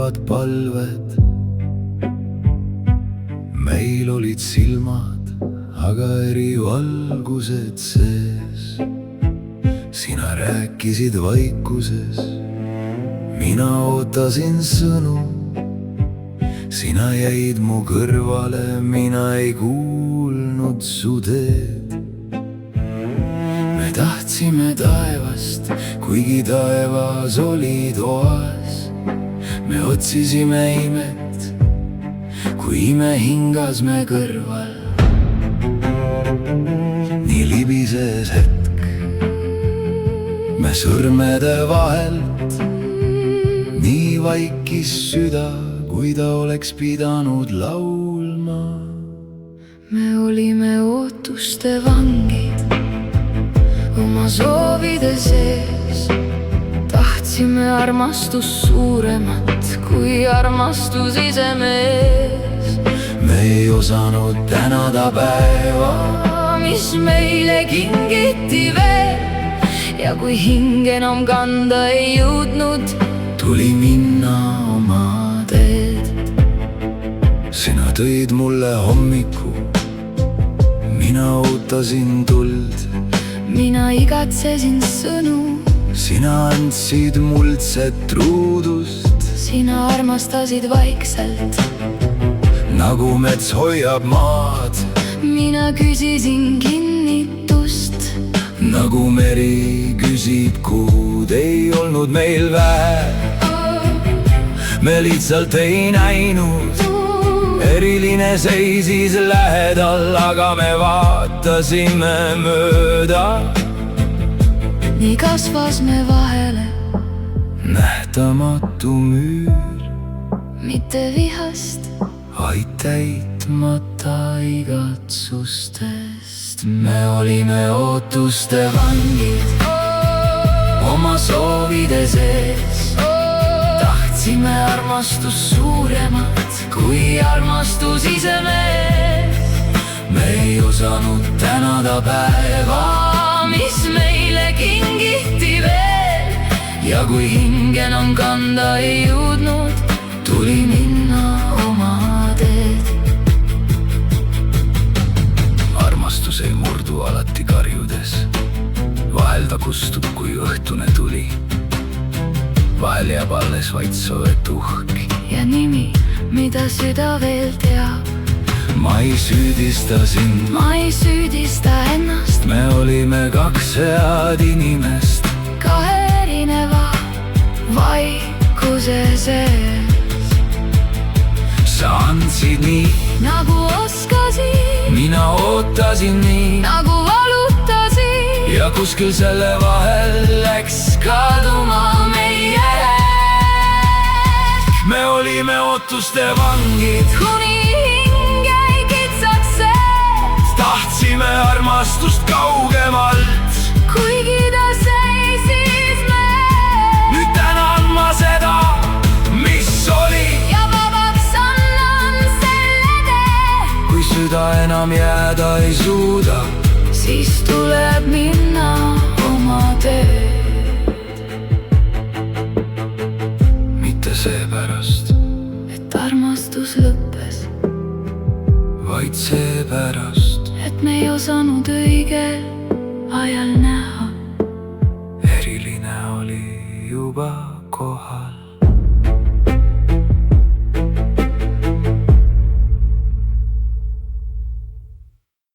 teevad palved. Meil olid silmad, aga eri valgused sees. Sina rääkisid vaikuses, mina ootasin sõnu. Sina jäid mu kõrvale, mina ei kuulnud su teed. Me tahtsime taevast, kuigi taevas oli toas. Me otsisime imet, kui ime hingas me kõrval. Nii libises hetk me sõrmede vahelt, nii vaikis süda, kui ta oleks pidanud laulma. Me olime ootuste vangid oma soovide sees. Tahtsime armastust suuremat kui armastus ise mees. Me ei osanud tänada päeva, mis meile kingiti veel. Ja kui hing enam kanda ei jõudnud, tuli minna oma teed. Sina tõid mulle hommiku, mina ootasin tuld. Mina igatsesin sõnu, sina andsid muldset truudust. Sina armastasid vaikselt, nagu mets hoiab maad. mina küsisin kinnitust, nagu meri küsib kuud. Ei olnud meil vähe, me lihtsalt ei näinud. Eriline seisis lähedal, aga me vaatasime mööda. nii kasvas me vahele, nähtamatu müür, mitte vihast, vaid täitmata igatsustest. Me olime ootuste vangid oma soovide sees. Tahtsime armastust suuremat kui armastus ise mees. Me ei osanud tänada päeva, mis meile kingiti veel. Ja kui hing enam kanda ei jõudnud, tuli minna oma teed. Armastus ei murdu alati karjudes, vahel ta kustub, kui õhtune tuli. Vahel jääb alles vaid soetuhk ja nimi, mida süda veel teab. Ma ei süüdista sind, ma ei süüdista ennast. Me olime kaks head inimest, kahe erineva vaikuse sees. sa andsid nii, nagu oskasin, mina ootasin nii, nagu valutasin. ja kuskil selle vahel läks kaduma meie. Me olime ootuste vangid, kuni hing jäi kitsaks sees. tahtsime armastust kaugemalt, kuigi ta seisis mees. nüüd tänan ma seda, mis oli. ja vabaks annan selle tee. kui süda enam jääda ei suuda, siis tuleb minna oma teed. mitte seepärast, et armastus lõppes, vaid seepärast, et me ei osanud õigel ajal näha. eriline oli juba kohal.